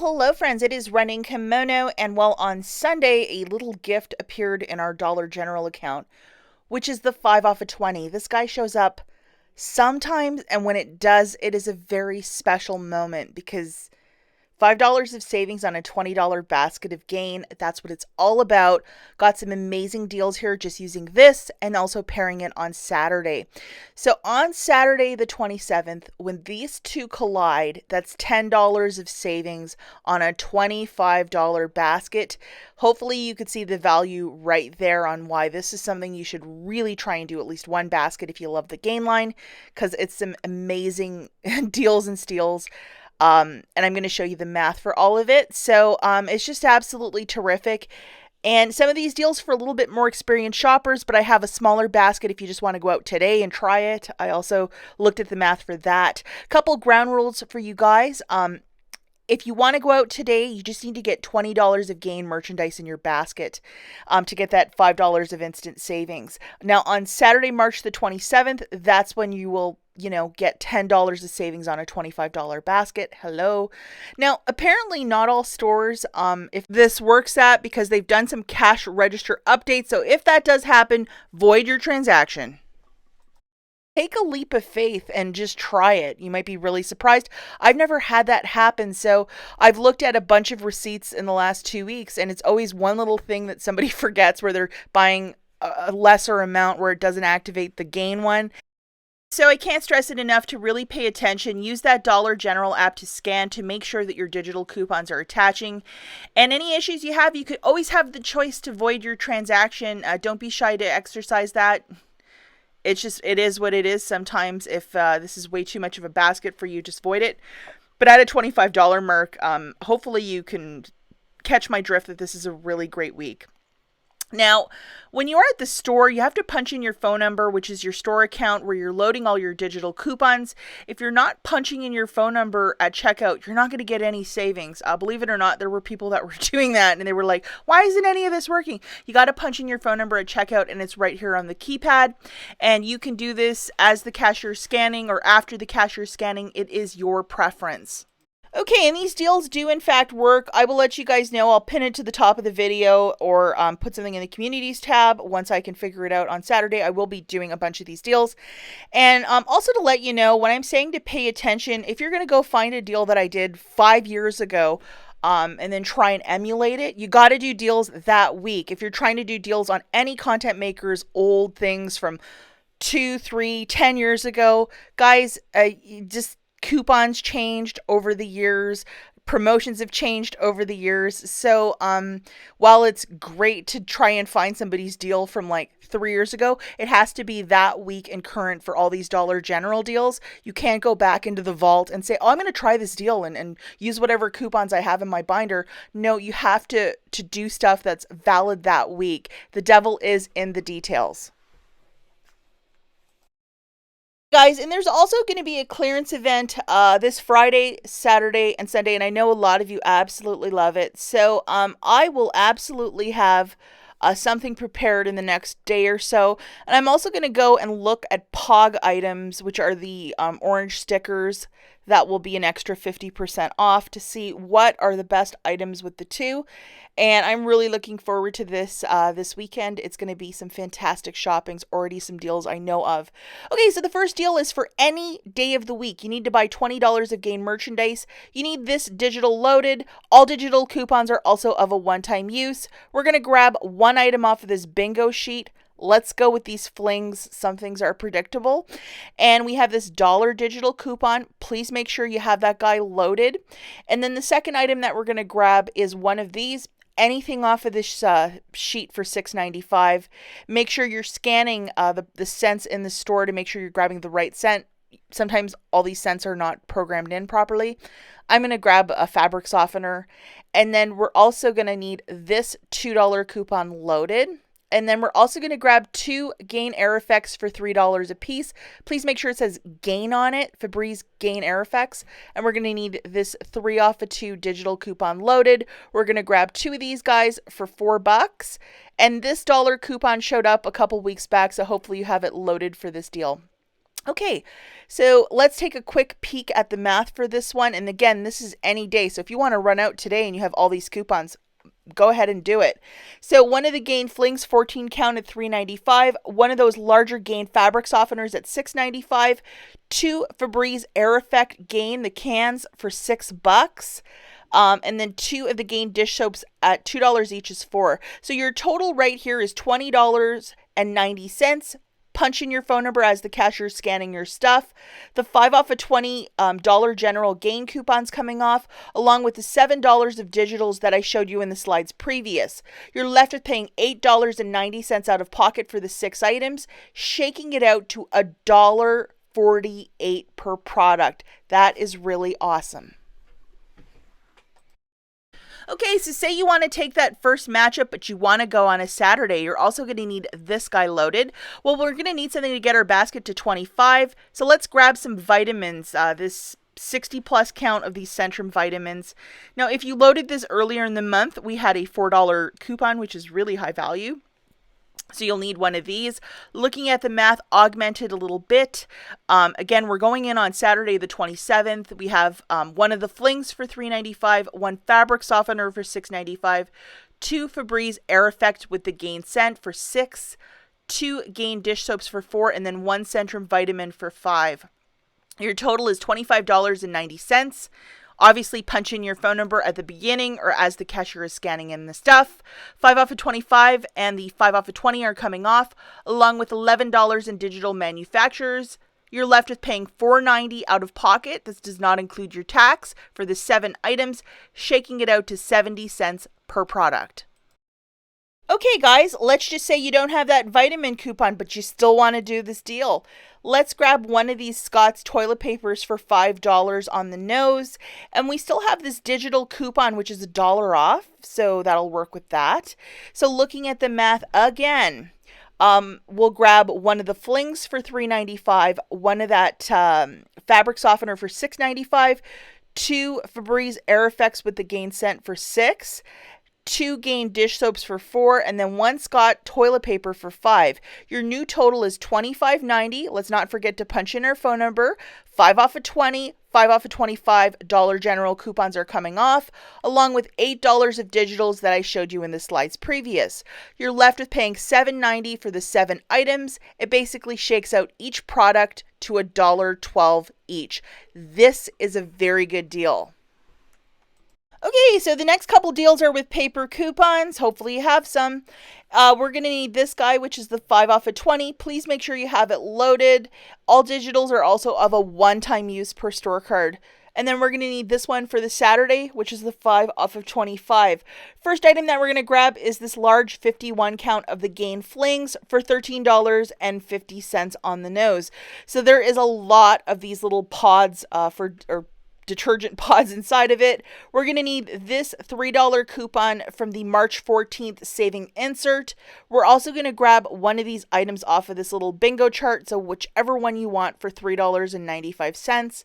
Hello friends, it is Running Kimono, and while on Sunday a little gift appeared in our Dollar General account, which is the 5 off of 20. This guy shows up sometimes, and when it does, it is a very special moment because $5 of savings on a $20 basket of gain. That's what it's all about. Got some amazing deals here just using this and also pairing it on Saturday. So on Saturday the 27th, when these two collide, that's $10 of savings on a $25 basket. Hopefully you could see the value right there on why this is something you should really try and do at least one basket if you love the gain line, because it's some amazing deals and steals. And I'm going to show you the math for all of it. So it's just absolutely terrific. And some of these deals for a little bit more experienced shoppers, but I have a smaller basket if you just want to go out today and try it. I also looked at the math for that. Couple ground rules for you guys. If you want to go out today, you just need to get $20 of gain merchandise in your basket to get that $5 of instant savings. Now, on Saturday, March the 27th, that's when you will get $10 of savings on a $25 basket. Hello. Now, apparently not all stores, if this works at, because they've done some cash register updates. So if that does happen, void your transaction. Take a leap of faith and just try it. You might be really surprised. I've never had that happen. So I've looked at a bunch of receipts in the last 2 weeks, and it's always one little thing that somebody forgets where they're buying a lesser amount where it doesn't activate the gain one. So I can't stress it enough to really pay attention. Use that Dollar General app to scan to make sure that your digital coupons are attaching. And any issues you have, you could always have the choice to void your transaction. Don't be shy to exercise that. It is what it is. Sometimes if this is way too much of a basket for you, just void it. But at a $25 mark, hopefully you can catch my drift that this is a really great week. Now, when you are at the store, you have to punch in your phone number, which is your store account where you're loading all your digital coupons. If you're not punching in your phone number at checkout, you're not going to get any savings. Believe it or not, there were people that were doing that, and they were like, why isn't any of this working? You got to punch in your phone number at checkout, and it's right here on the keypad. And you can do this as the cashier is scanning or after the cashier is scanning. It is your preference. Okay, and these deals do in fact work. I will let you guys know. I'll pin it to the top of the video or put something in the communities tab once I can figure it out on Saturday. I will be doing a bunch of these deals. And also to let you know, when I'm saying to pay attention, if you're going to go find a deal that I did 5 years ago, and then try and emulate it, you got to do deals that week. If you're trying to do deals on any content maker's old things from 2, 3, 10 years ago, guys, just coupons changed over the years. Promotions have changed over the years. So while it's great to try and find somebody's deal from like 3 years ago, it has to be that week and current for all these Dollar General deals. You can't go back into the vault and say, oh, I'm going to try this deal and use whatever coupons I have in my binder. No, you have to do stuff that's valid that week. The devil is in the details. Guys, and there's also going to be a clearance event this Friday, Saturday, and Sunday, and I know a lot of you absolutely love it. So I will absolutely have something prepared in the next day or so. And I'm also going to go and look at POG items, which are the orange stickers that will be an extra 50% off, to see what are the best items with the two. And I'm really looking forward to this this weekend. It's going to be some fantastic shoppings, already some deals I know of. Okay, so the first deal is for any day of the week. You need to buy $20 of gain merchandise. You need this digital loaded. All digital coupons are also of a one-time use. We're going to grab one item off of this bingo sheet. Let's go with these flings. Some things are predictable. And we have this dollar digital coupon. Please make sure you have that guy loaded. And then the second item that we're going to grab is one of these. Anything off of this sheet for $6.95. Make sure you're scanning the scents in the store to make sure you're grabbing the right scent. Sometimes all these scents are not programmed in properly. I'm going to grab a fabric softener. And then we're also going to need this $2 coupon loaded. And then we're also going to grab 2 Gain Air Effects for $3 a piece. Please make sure it says Gain on it, Febreze Gain Air Effects. And we're going to need this 3 off of 2 digital coupon loaded. We're going to grab 2 of these guys for $4. And this dollar coupon showed up a couple weeks back, so hopefully you have it loaded for this deal. Okay, so let's take a quick peek at the math for this one. And again, this is any day. So if you want to run out today and you have all these coupons, go ahead and do it. So one of the Gain Flings 14 count at $3.95, one of those larger Gain fabric softeners at $6.95, two Febreze Air Effect Gain, the cans, for $6. And then two of the Gain dish soaps at $2 each is $4. So your total right here is $20.90. Punch in your phone number as the cashier is scanning your stuff. The 5 off of 20 Dollar General Gain coupons coming off, along with the $7 of digitals that I showed you in the slides previous. You're left with paying $8.90 out of pocket for the 6 items, shaking it out to $1.48 per product. That is really awesome. Okay, so say you want to take that first matchup, but you want to go on a Saturday. You're also going to need this guy loaded. Well, we're going to need something to get our basket to 25. So let's grab some vitamins. This 60 plus count of these Centrum vitamins. Now, if you loaded this earlier in the month, we had a $4 coupon, which is really high value. So you'll need one of these. Looking at the math, augmented a little bit. Again, we're going in on Saturday the 27th. We have one of the flings for $3.95, one fabric softener for $6.95, two Febreze Air Effect with the Gain scent for $6, two Gain dish soaps for $4, and then one Centrum vitamin for $5. Your total is $25.90. Obviously, punch in your phone number at the beginning or as the cashier is scanning in the stuff. 5 off of 25 and the 5 off of 20 are coming off, along with $11 in digital manufacturers. You're left with paying $4.90 out of pocket. This does not include your tax for the 7 items, shaking it out to 70 cents per product. Okay, guys, let's just say you don't have that vitamin coupon, but you still want to do this deal. Let's grab one of these Scott's toilet papers for $5 on the nose. And we still have this digital coupon, which is $1 off. So that'll work with that. So looking at the math again, we'll grab one of the flings for $3.95, one of that fabric softener for $6.95, two Febreze Air Effects with the Gain scent for $6. 2 Gain dish soaps for $4, and then 1 Scott toilet paper for $5. Your new total is $25.90. Let's not forget to punch in our phone number. 5 off of 20, 5 off of 25 Dollar General coupons are coming off, along with $8 of digitals that I showed you in the slides previous. You're left with paying $7.90 for the 7 items. It basically shakes out each product to $1.12 each. This is a very good deal. Okay, so the next couple deals are with paper coupons. Hopefully you have some. We're going to need this guy, which is the 5 off of 20. Please make sure you have it loaded. All digitals are also of a one-time use per store card. And then we're going to need this one for the Saturday, which is the 5 off of 25. First item that we're going to grab is this large 51 count of the Gain Flings for $13.50 on the nose. So there is a lot of these little pods or detergent pods inside of it. We're going to need this $3 coupon from the March 14th saving insert. We're also going to grab one of these items off of this little bingo chart, so whichever one you want for $3.95.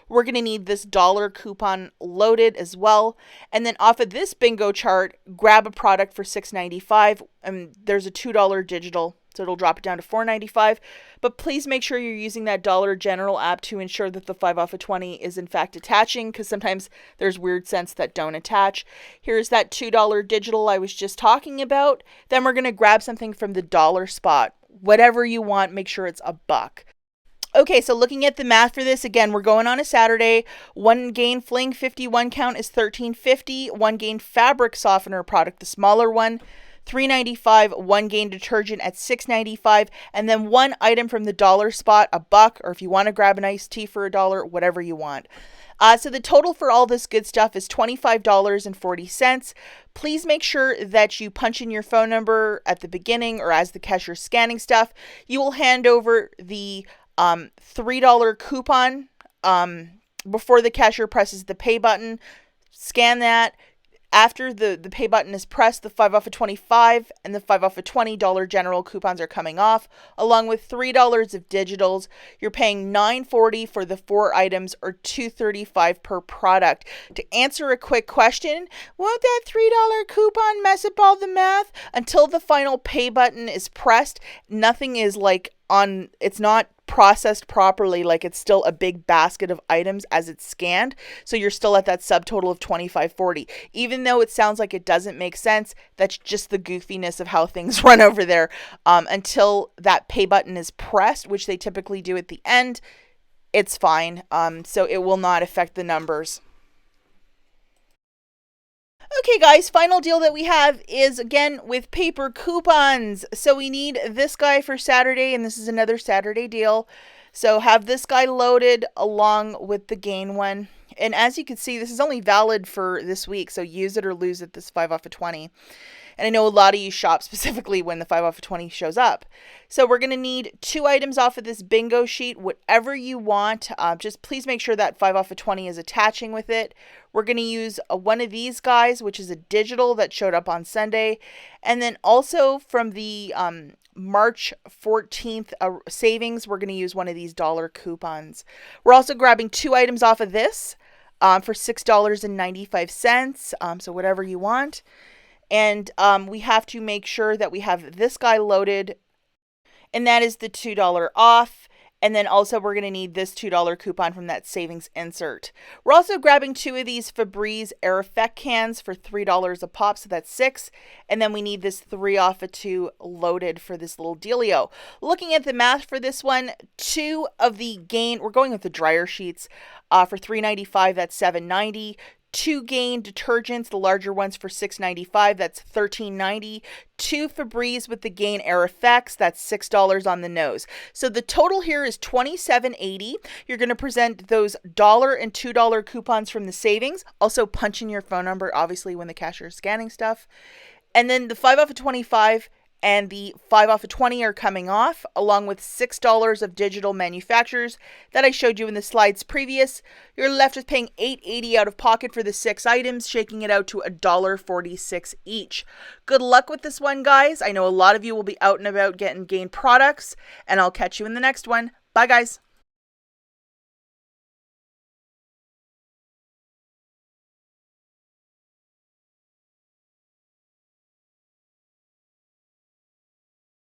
We're going to need this $1 coupon loaded as well. And then off of this bingo chart, grab a product for $6.95. And there's a $2 digital, so it'll drop it down to $4.95. But please make sure you're using that Dollar General app to ensure that the 5 off of 20 is in fact attaching, because sometimes there's weird scents that don't attach. Here's that $2 digital I was just talking about. Then we're going to grab something from the dollar spot. Whatever you want, make sure it's $1. Okay, so looking at the math for this, again, we're going on a Saturday. 1 Gain Fling 51 count is $13.50. 1 Gain fabric softener product, the smaller one, $3.95. 1 Gain detergent at $6.95. And then 1 item from the dollar spot, $1, or if you want to grab an iced tea for $1, whatever you want. So the total for all this good stuff is $25.40. Please make sure that you punch in your phone number at the beginning or as the cashier is scanning stuff. You will hand over the $3 coupon before the cashier presses the pay button. Scan that. After the pay button is pressed, the 5 off of 25 and the 5 off of 20 Dollar General coupons are coming off, along with $3 of digitals. You're paying $9.40 for the 4 items, or $2.35 per product. To answer a quick question, won't that $3 coupon mess up all the math? Until the final pay button is pressed, nothing is it's not processed properly, like it's still a big basket of items as it's scanned. So you're still at that subtotal of $25.40. Even though it sounds like it doesn't make sense, that's just the goofiness of how things run over there. Until that pay button is pressed, which they typically do at the end, it's fine. So it will not affect the numbers. Okay, guys, final deal that we have is, again, with paper coupons. So we need this guy for Saturday, and this is another Saturday deal. So have this guy loaded along with the Gain one. And as you can see, this is only valid for this week, so use it or lose it, this 5 off of 20. And I know a lot of you shop specifically when the 5 off of 20 shows up. So we're going to need 2 items off of this bingo sheet, whatever you want. Just please make sure that 5 off of 20 is attaching with it. We're going to use one of these guys, which is a digital that showed up on Sunday. And then also from the March 14th savings, we're going to use one of these dollar coupons. We're also grabbing 2 items off of this for $6.95. So whatever you want. And we have to make sure that we have this guy loaded, and that is the $2 off. And then also we're going to need this $2 coupon from that savings insert. We're also grabbing 2 of these Febreze Air Effect cans for $3 a pop, so that's 6. And then we need this 3 off of 2 loaded for this little dealio. Looking at the math for this one, 2 of the Gain, we're going with the dryer sheets for $3.95, that's $7.90. 2 Gain detergents, the larger ones for $6.95, that's $13.90. 2 Febreze with the Gain Air Effects, that's $6 on the nose. So the total here is $27.80. You're going to present those $1 and $2 coupons from the savings. Also punch in your phone number, obviously, when the cashier is scanning stuff. And then the 5 off of 25 and the 5 off of 20 are coming off, along with $6 of digital manufacturers that I showed you in the slides previous. You're left with paying $8.80 out of pocket for the 6 items, shaking it out to $1.46 each. Good luck with this one, guys. I know a lot of you will be out and about getting Gain products, and I'll catch you in the next one. Bye, guys.